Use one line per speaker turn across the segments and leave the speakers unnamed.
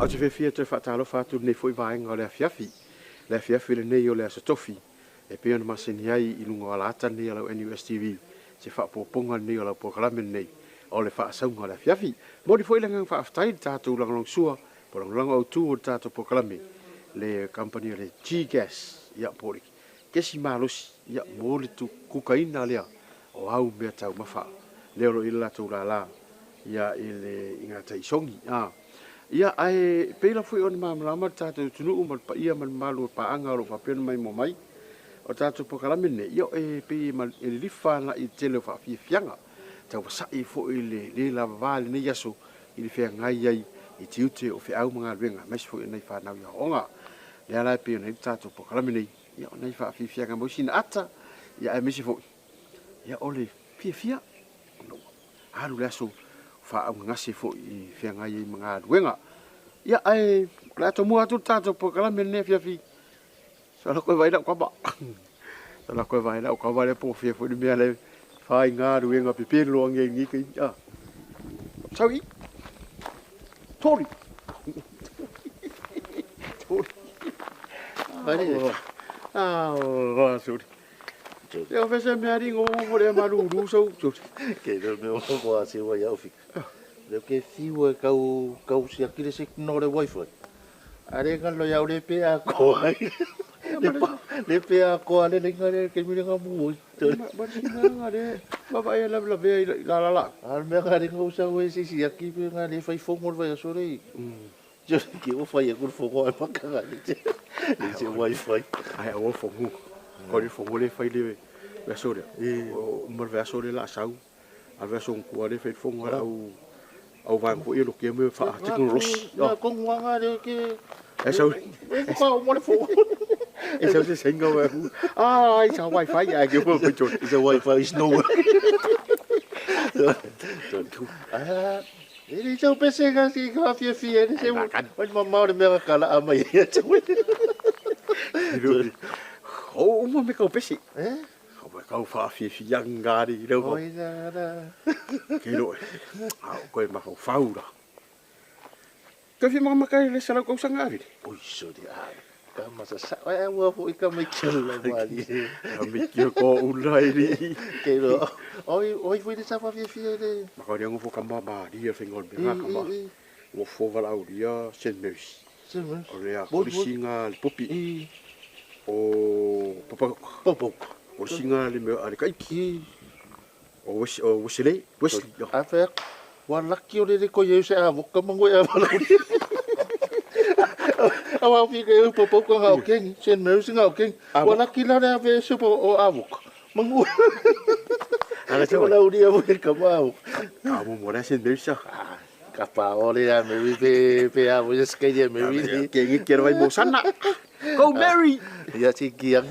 O te whewhia te whaatalo whātu nei fwoi vaenga o le afiafi. Le afiafi le nei o le asatofi. E pia na masini ai I lungo alata nei alau NUSTV. Se whaapoponga nei o lau pokalame nei. O le whaasaunga o le afiafi. Mori fwoi langang whaaftai tātou langalong sua. Porang au tū o tātou pokalame. Le company o le G-Gas. Ia pori. Kesi malosi. Ia mōle tu kukaina lea. O au mea tau mawha. Leo lo ila tau la la. Ia ile ingata isongi. Ia ai peila fui on mamlama tātou tunu umal pa ia man malu pa anga ro fa pen mai mo mai. O tātou pokalame ne. Ia pe mal lifa na I tele fa fianga. Tau sa I fo ile le la vale ne yaso I fe ngai ai I tiute o fe au mga renga. Mas fo nei fa na ia onga. Le ala pe nei tātou pokalame ne. Ia nei fa fianga mo sin ata. Ia ai misi fo. Ia ole fia. No. Alu laso fa au ngasi fo I whianga I mga ruenga. Ia ai, la to mua tu tato po kala mene fiafi. Sa la koe vai la kwa ba. Sa la koe vai la kwa ba le po fia fo ni mea le fai ngā ruenga pipi lo ange ngi ki. Sawi. Tori. Tori. Ah, sorry. Eu vejo a minha rinha, eu le malu ruso.
Que no me vou a se vai ao fica. Le que fiu e kau si akile se no le wifi. Are nga lo ya le pe a ko. Le pe a ko le ngare ke mi nga mu.
Ba si nga le. Ba ba ya la la.
Al me ngare nga usa we si aki pe nga le fai fongo vai sore. Jo que o fai e kur fongo pa ka le. Le se wifi.
Ai o fongo. Ko le fongo le fai le. Verso o mar verso la sau al verso ko le fe fongo au van ko ilo ke me fa teknologi
ya con wanga de que
eso
ko mo le fongo
eso se senga ai sa wifi ya que po picho
the wifi is no ele já pensei que assim que a fia ele se vai mamar de minha cala a mãe
o mo me ko pesi kau whaafiafi ngāri rau hau.
Oi nara.
Kei roe. Koe mako whaura. Koe whi mamakai le sarau kau sangāri.
Oi sori ai. Ka masa sa. Ai ua fo I ka mai kila mali.
Ka mai kila ko ulai ri.
Kei roe. Oi fui de sa whaafiafi le.
Maka ria ngofo ka mamaria whengol me ngā ka ma. Ngofo walau ria St. Mary's.
St. Mary's.
O rea kurisinga le popi. O popok. O singa le me ale kaiki o Wesley
afa wa laki o le ko ye se a voka mango ya bala awa fi ke popo ko ha ken St. Mary's nga ken wa laki la le ave se po o avok mango ala se la uri avo ke kamau
mo mora St. Mary's
ka pa ole ya me pe avo es que ye me vi
ke ngi quiero vai mo sana go Mary
ya si kiang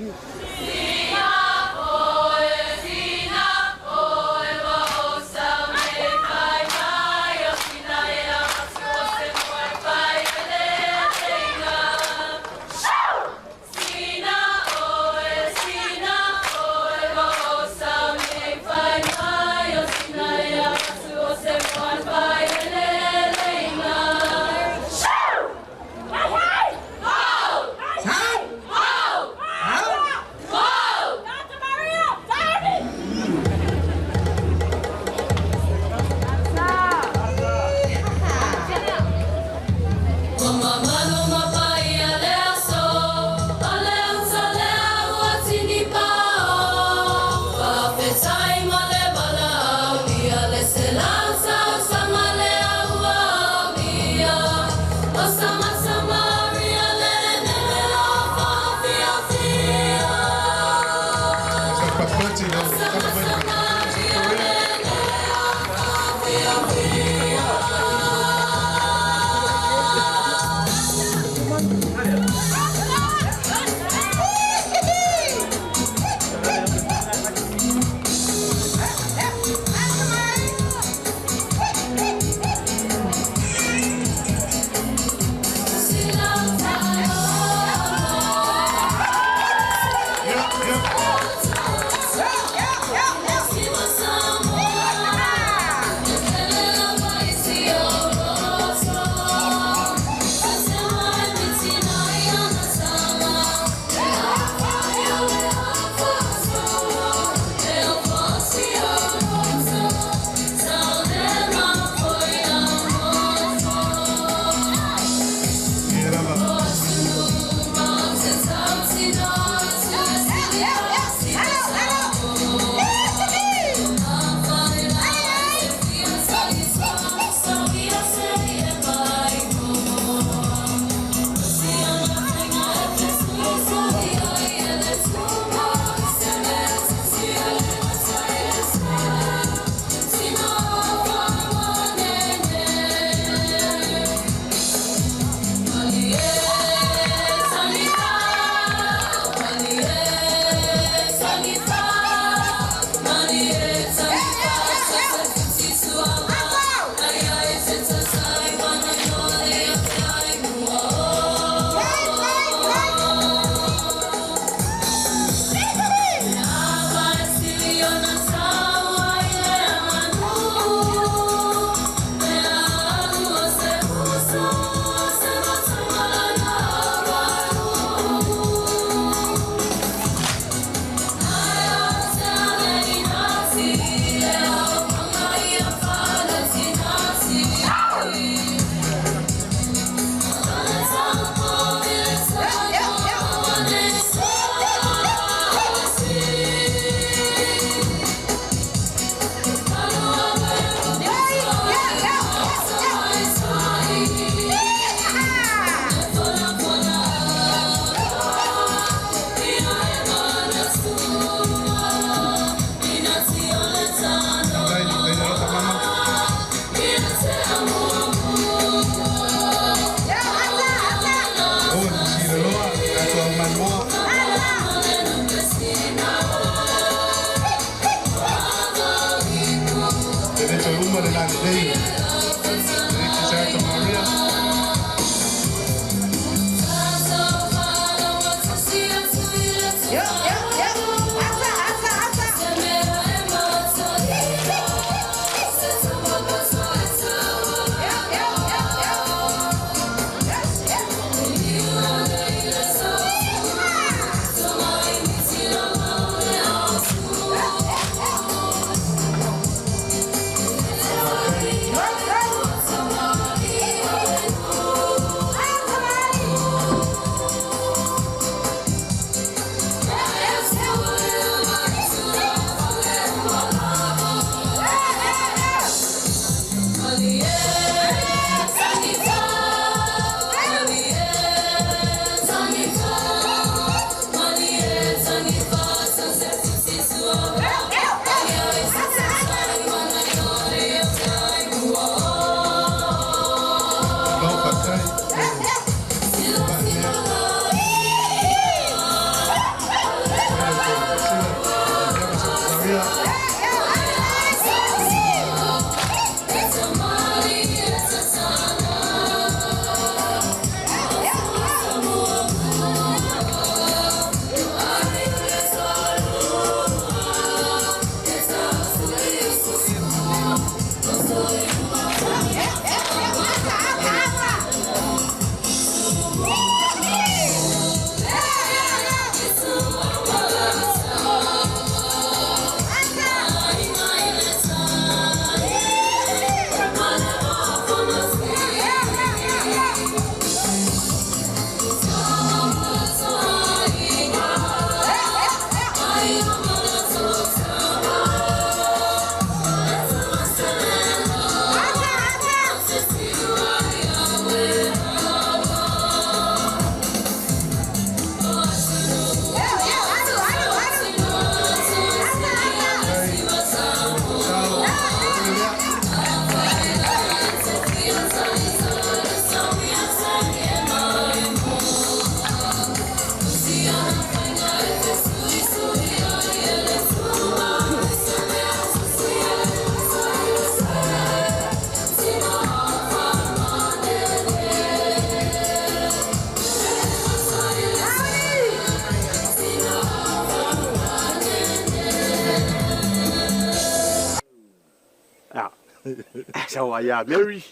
So I Mary.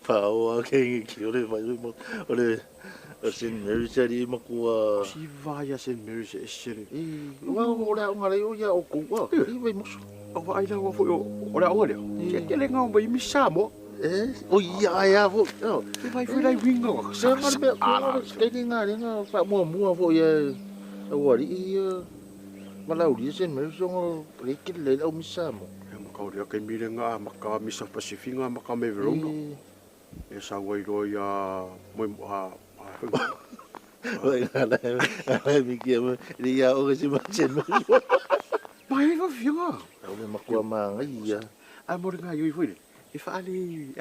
Pao ke ki ole vai mo ole sin Mary sari mo ko
Si vai a sen Mary se sere.
wa ora nga le o ya o ku wa i vai mo
O vai la fo ora o le. Ke le nga vai mi samo.
o ya fo
Si vai foi lai winga wa.
sa ma be ke nga fa mo fo ya o ri ma la uri sen Mary so le ke le o mi samo
Kau ria ke mire nga maka misa Pacific nga maka me verona. E sa wai roi a moi a
Oi, ala mi ki mo ri ya o si ma chen mo.
Mai va fianga.
O me makua ma ia.
A mo nga yoi foi. E fa ali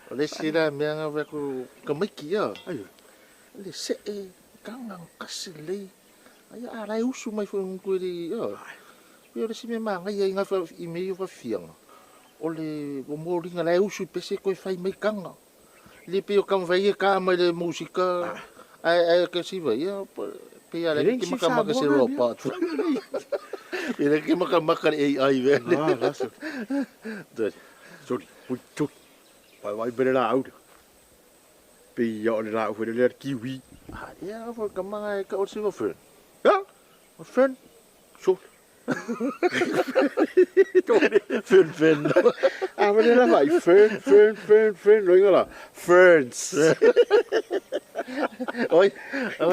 O le sira me nga va ko kamiki ya.
Ai.
Le se e kanga kasile. Ai ala usu mai fo ko ri ya. Yo le si me manga ia nga fa I me fa fianga. O le o mo ringa la usu pese ko fai mai kanga. Le pe o kam vai ka mai le musika. Ai ke si vai ya pe ala ki maka se ropa. Ele que maka AI velho.
Raso. Sorry. Ui tu. Vai bere la out. Pe yo le la foi le kiwi.
Ja, voor kamanga ka o si va fun.
Ja?
O fun.
So.
Fun.
Ah, maar dat vai fun, loinga la. Ferns.
Oi,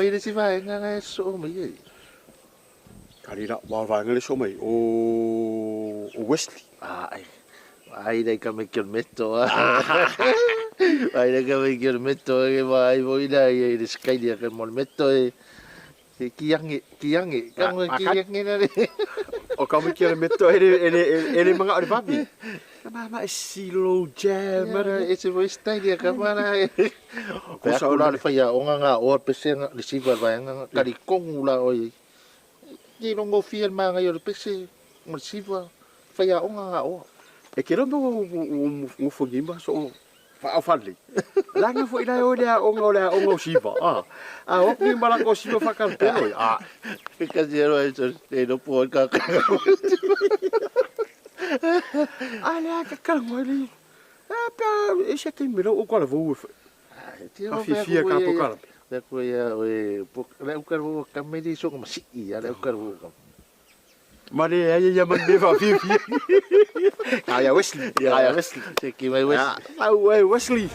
ele si vai nga so mai.
Kali na wa ngale so mai. O Wesley.
Ai dai ka me metto. Ai dai ka me metto e vai voi dai e skai dia ka mo metto e kiangi ka mo kiangi na.
O ka me metto ele mga ore papi. Mama silo jam
Mara ese voi stai dia ka mana. Ko sa ora le fai o nga o pese le si va nga ka ri kongula oi. Ki longo fiel manga yo pese mo si va fai o nga o.
E ke lo mo fungimba so fa fali. Langa fo ila o le siva. A o ni mala ko siva fa ka pelo.
Ka zero e so e no po ka.
Ale ka ka ngoli. Pa e se ke miro o kwala vo. A fifia ka po ka.
Le ko ya o po le ka vo ka me di so ko si ya le ka vo ka.
Mare ya man be fa fifia. Kaya Wesley.
Se ki mai Wesley.
Wesley.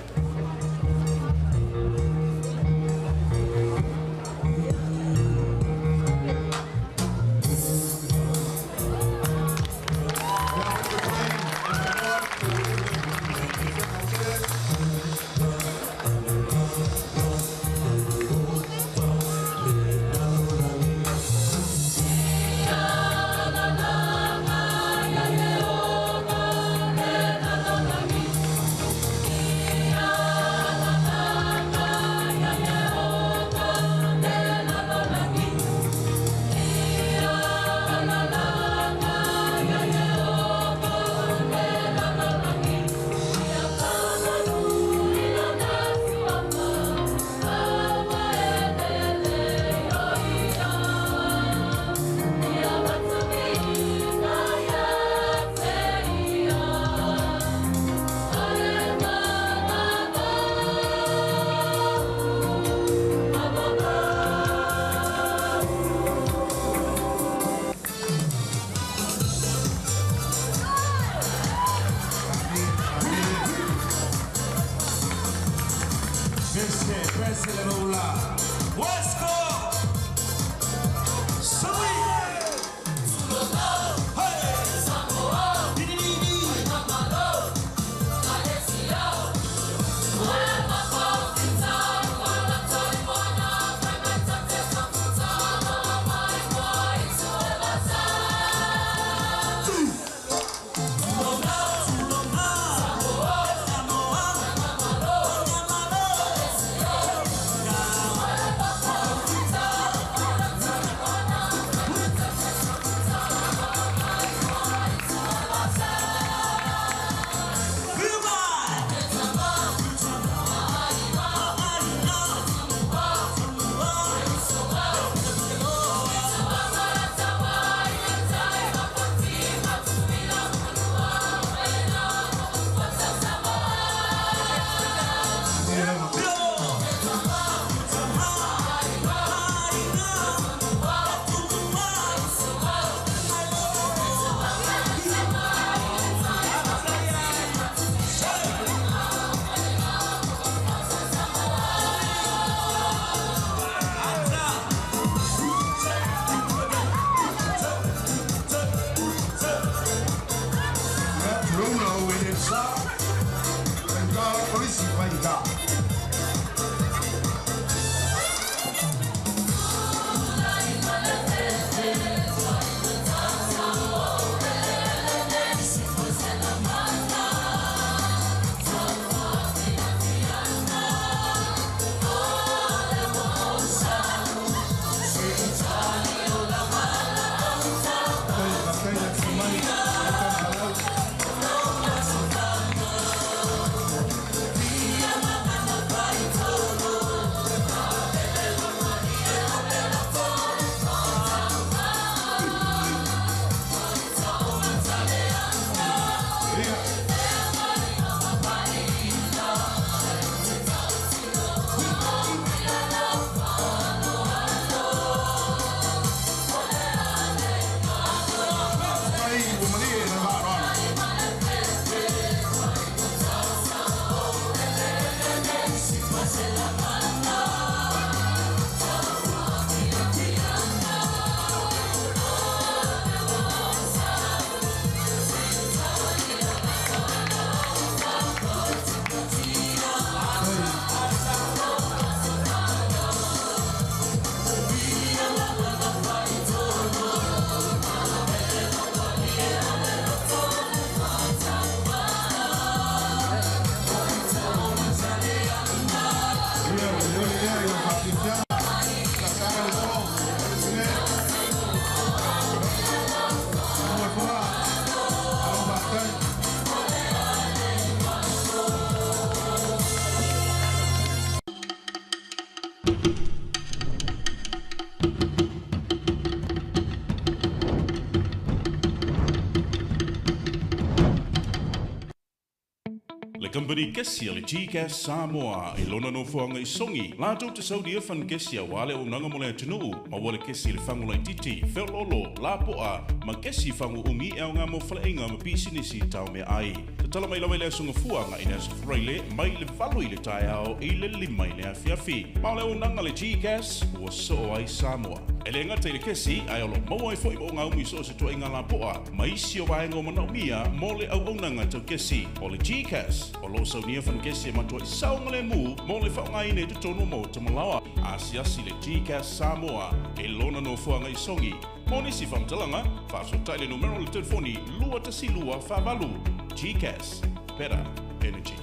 Le company kesia le GCAS Samoa e lona no fuanga i songi. Lato te saudi e fan kesia wale o nanga mole atunuu. Ma wale kesi le fangu lai titi, felolo, lapoa, ma kesi fangu umi e o ngā mo whalainga ma pisinisi tau me ai. Te tala mai lawa i le sunga fuanga i nasa freile, mai le valu i le tai ao i le lima i le afiafi. Ma le o nanga le GCAS ua so ai Samoa. E le ngata i le kesi, ai alo mawai fo i mo ngā umi so se tua inga lapoa, ma isi o waenga o mana umia, mo le au nanga tau kesi. O le GCAS, o lo sau nia whan kesi e matua i saunga le mu, mo le whaunga ine te tono mo te malawa. Asiasi le GCAS Samoa, e lona no fuanga i songi. Mo nisi whamtalanga, whaso taile numero le telefoni, lua tasi lua whavalu. GCAS, better energy.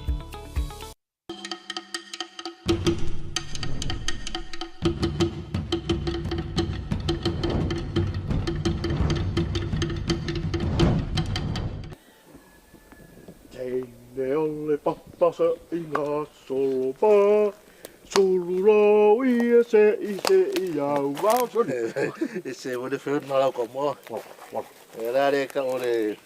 Ne ole papasa i ngā solopa, soluro i se i au wau sone.
E se wone whiun malau ka mua. E rare ka ole...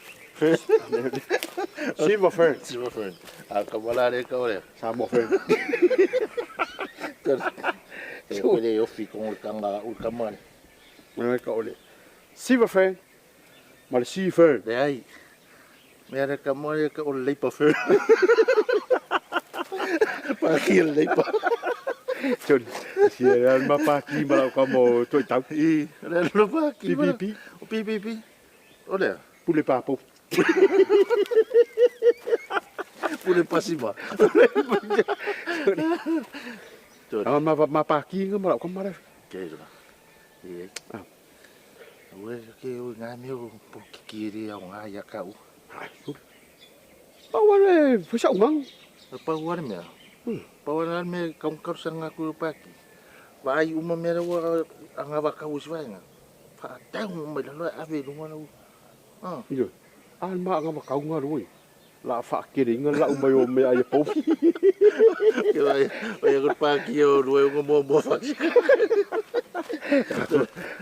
Silver fern.
Silver fern. A ka malare ka ole.
Samoa fern.
E ole ofi kong kanga ulkamane.
Mene ka ole. Silver fern. Ma le sea fern.
Le ai. Mea ka mua ka ole leipa fern. Paki ole leipa.
Tun, si e mapaki malau ka mo toi tau.
I, re lo paki.
Pipipi.
O pipipi. Ole.
Pule papo.
Pule pasima.
Ang mapaki nga malau ka mara.
Kaya ito na. Iya. Uwe, ke o nga meo po kikiri ang nga yakau.
Pawale, fasa umang.
Pawan mea. Pawan me kaum kausang aku paki. Vai uma mera wa ang abakau siwanga. Pa tang me lo ave lo mana. Ah.
Iyo. An ma nga makau nga roi. La fa kiri nga la umay o me ay po.
Ke vai ko paki o lo ngo mo fa.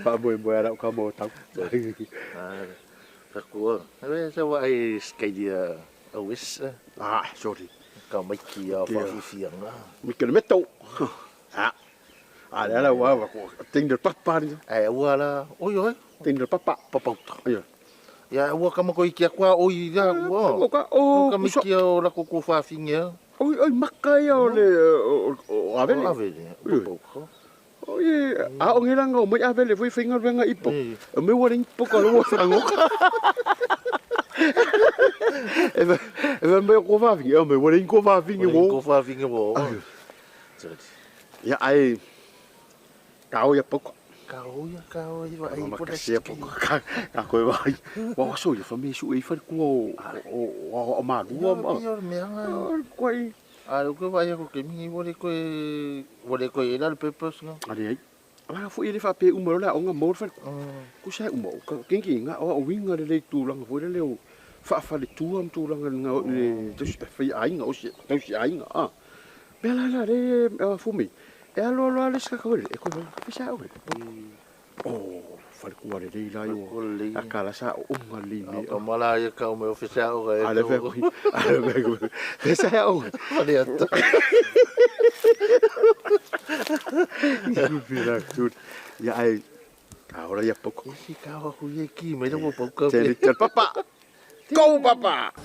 Pa boy ara ka mo tau.
Ah. Pakua. Ave sa wa ai skaidia awis.
Ah, sorry.
Ka mai ki a fa fiang la.
Mi ke meto. Ah. Ala la wa ko ting de papa ni.
Ai wa la. Oi oi.
Ting de papa.
Papa.
Ayo.
Ya wa ka mo ko iki kwa oi ya wa.
O ka o
Ka mi ki o la ko ko fa finga.
oi oi makai o le o avele.
Avele.
Oi, a o ngira nga o mai avele foi finga venga ipo. O me waring poka lo frango. Eva me ko va vinga, me waring ko va vinga
Ko
wo.
fa finga wo.
Ya ai kau ya poko.
Kau ya ai
Po kasi po ka ko vai. Wa so ya fami su e fa ko o ma lu ma. Ko ai
Alo ko vai ko ke mi wole ko ila pepes nga.
Ari ai. Ala fu ile fa pe umoro la onga mor fa. Ku sa umo ka kinki nga o winga le tu lang fu le o fa le tu am tu lang nga le tu fa ai nga o si tu si ai nga. Ah. Bela la le fu mi. E alo le ska ko le ko fa sa o. Oh, fa ku ale le la yo. Akala sa unga li mi.
Ka mala ya ka me ofisa o ga.
Ale ve ko. Ale ve ko. Fa sa o.
Vale ato.
Mira, dude. Ya ai. Ahora ya poco.
Si ka wa ku ye ki me lo po ka.
Tell papa. Go papa.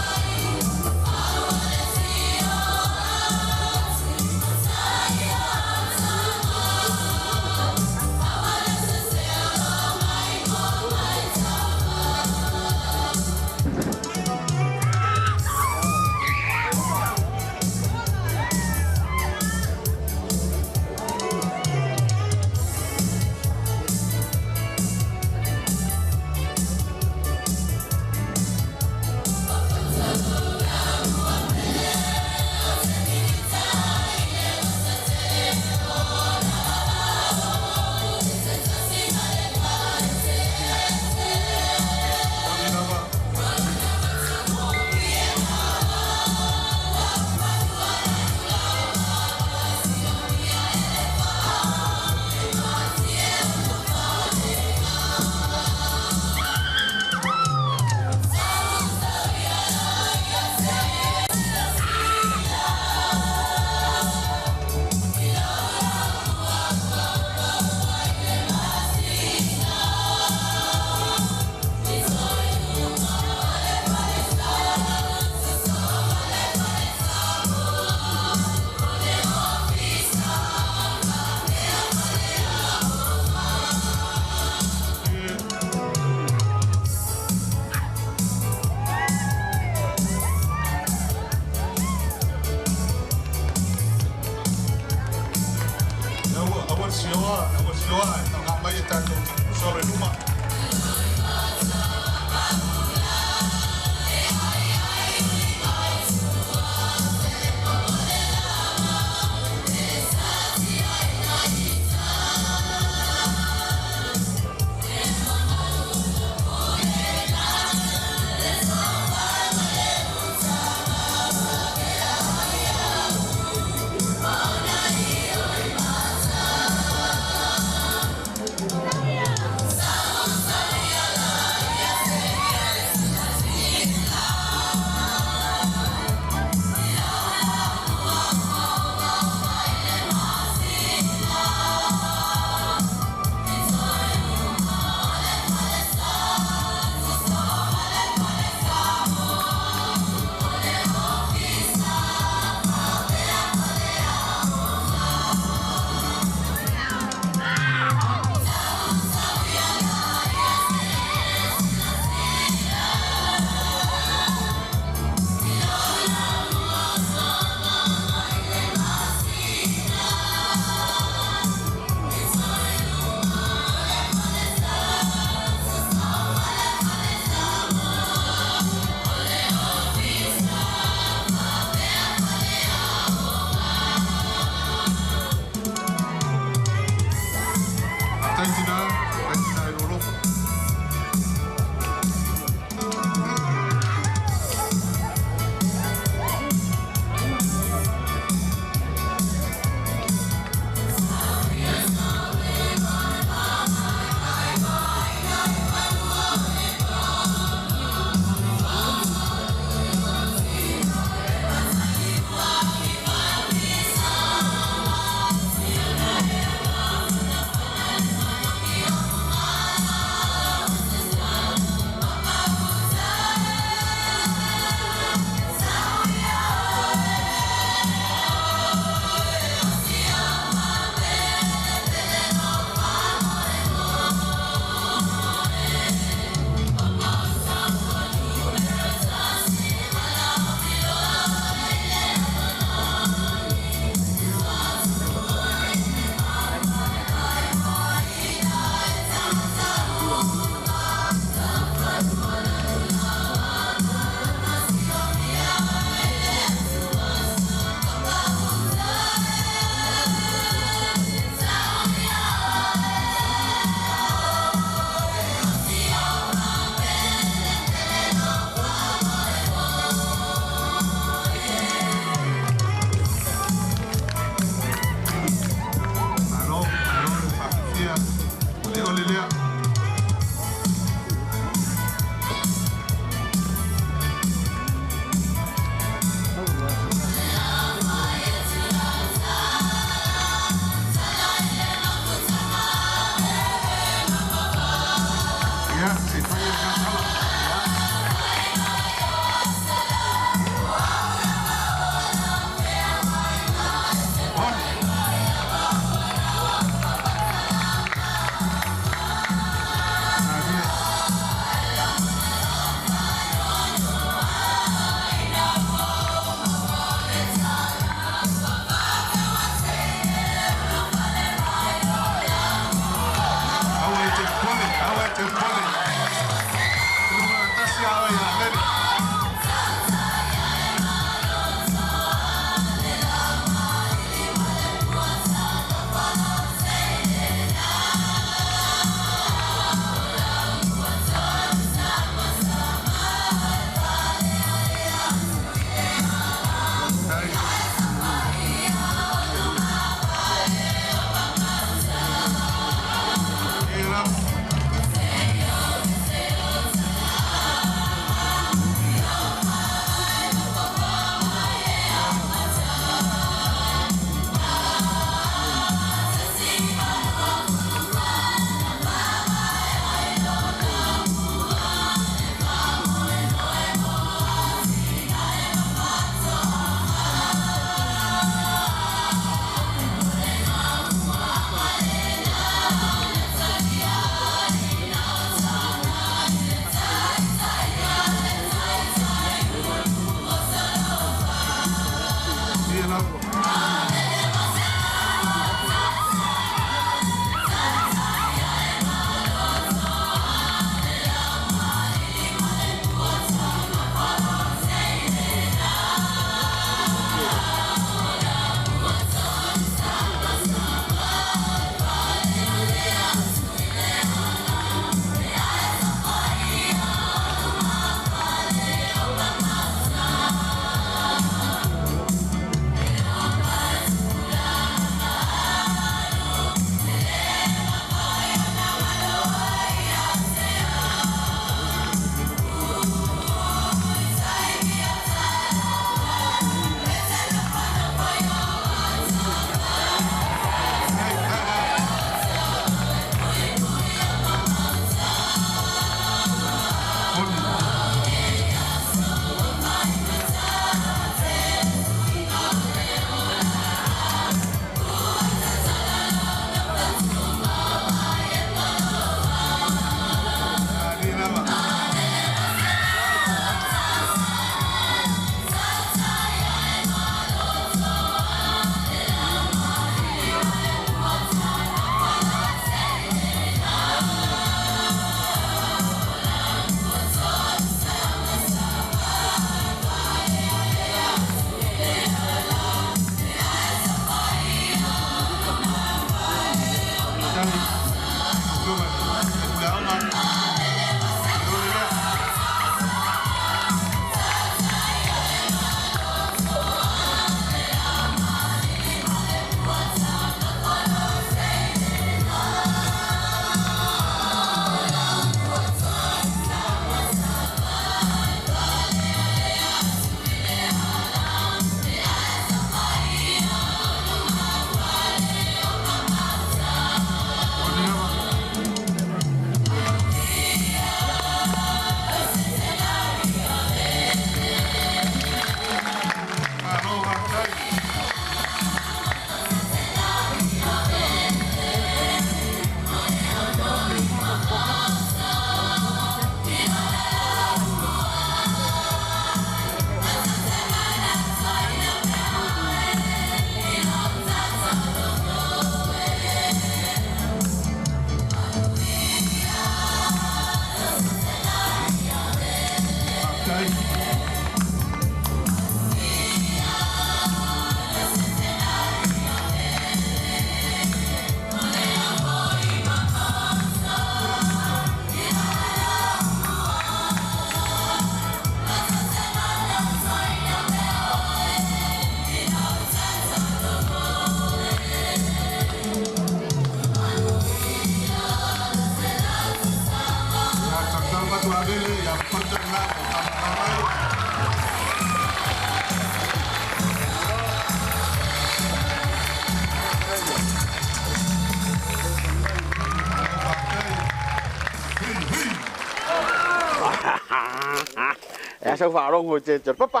sau whaarongo te papa.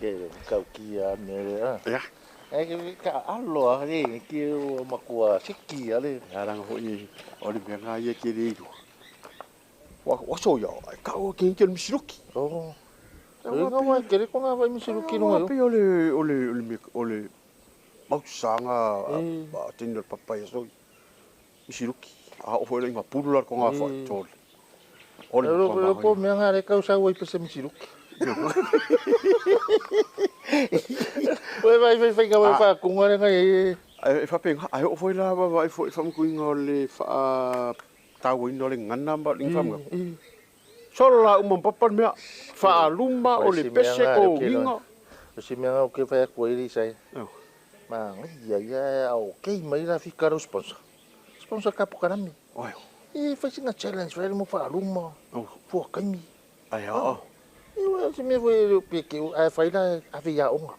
Ke kau kia me a.
Ia.
Ke ka alo a re ki o makua siki ale.
Aranga hoi o le mea ngā ia ke reiru. Wa so ia, ka o ke inke misiruki.
Oh. Nga wa kere ko nga wa misiruki no yo.
Pe ole mausanga a tino papa ia so. Misiruki. A o foi ngā pulula ko ngā fa tol.
Ole po me nga re ka usa wa pese misiruki. Vai ka wa fa ku ngare nga
e fa penga ai o foi la va foi fam ku ngole fa tau ino le ngana ba ling fam. Sola um papa me fa luma o le pese ko nginga.
Si me nga ke fa ko iri sai. Ma ia o ke mai la ficar o sponsor. Sponsor kapu karami.
Oi.
E fa singa challenge fa mo fa luma. Fo kami.
Ai a.
E se me foi pe ke ai fa ila avia onga.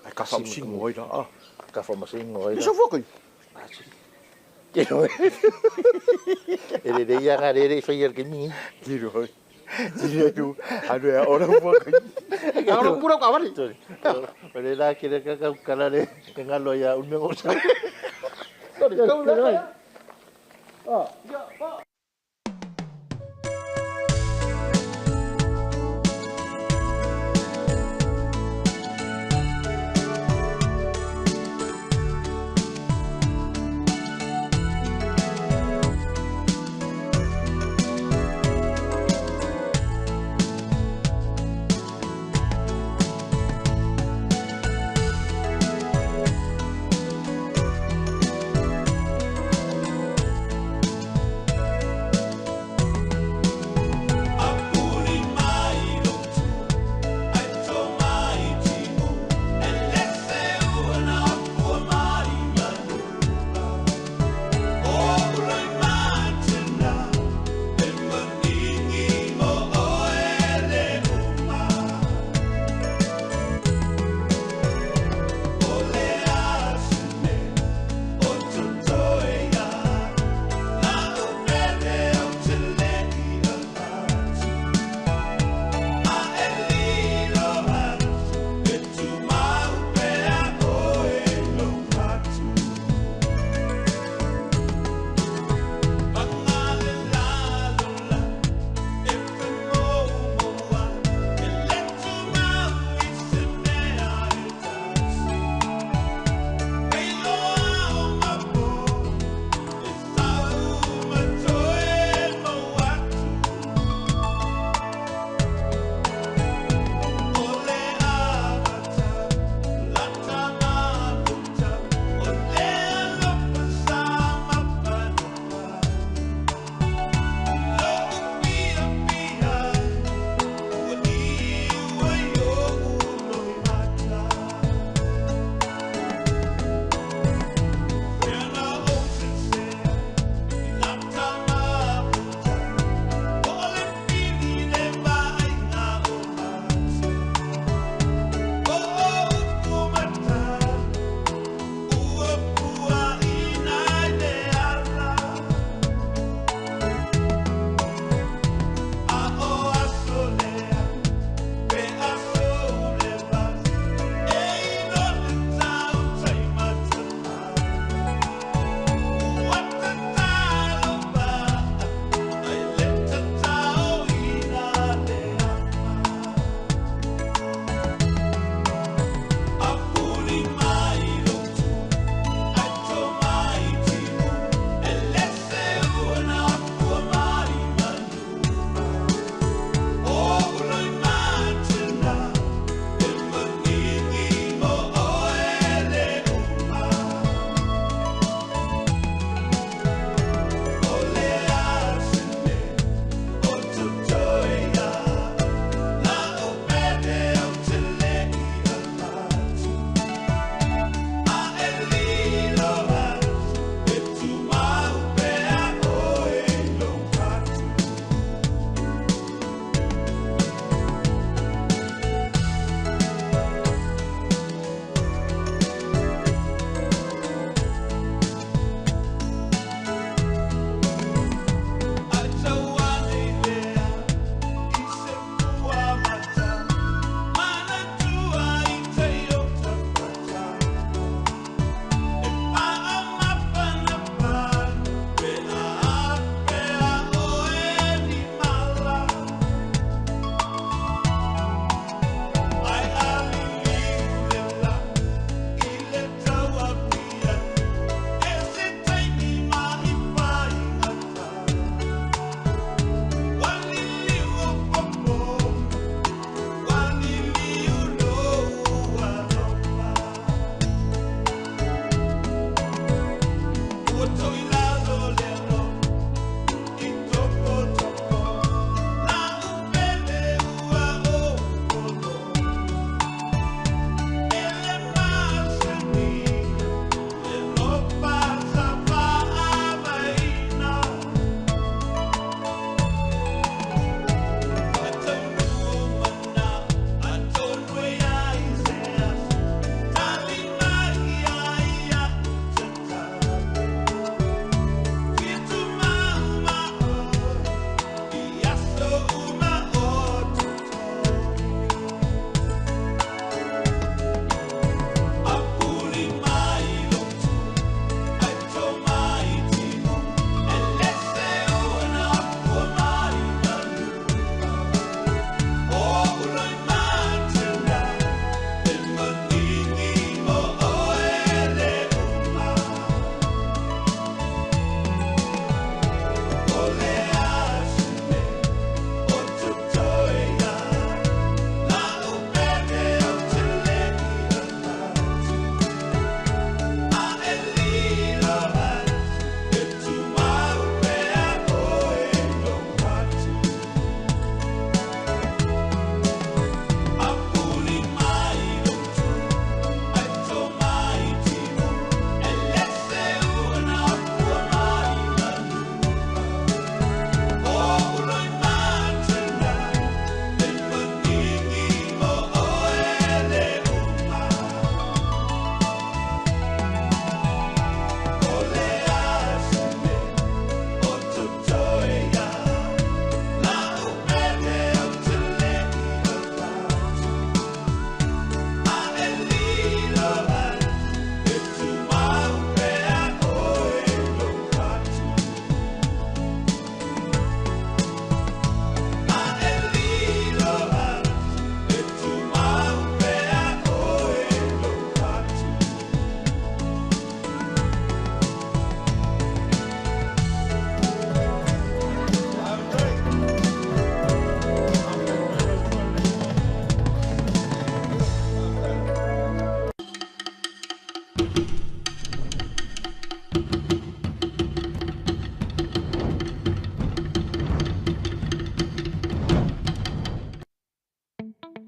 Ai ka fam sing oi la.
Ka fa ma sing oi.
Isso foi.
Quiero ele ya gare fa yer que mi.
Quiero. Diria tu, ado ya ora foi. Ahora pura ka bari.
Pero la quiere que calare que ngalo ya un me goza.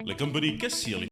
Le company kesi le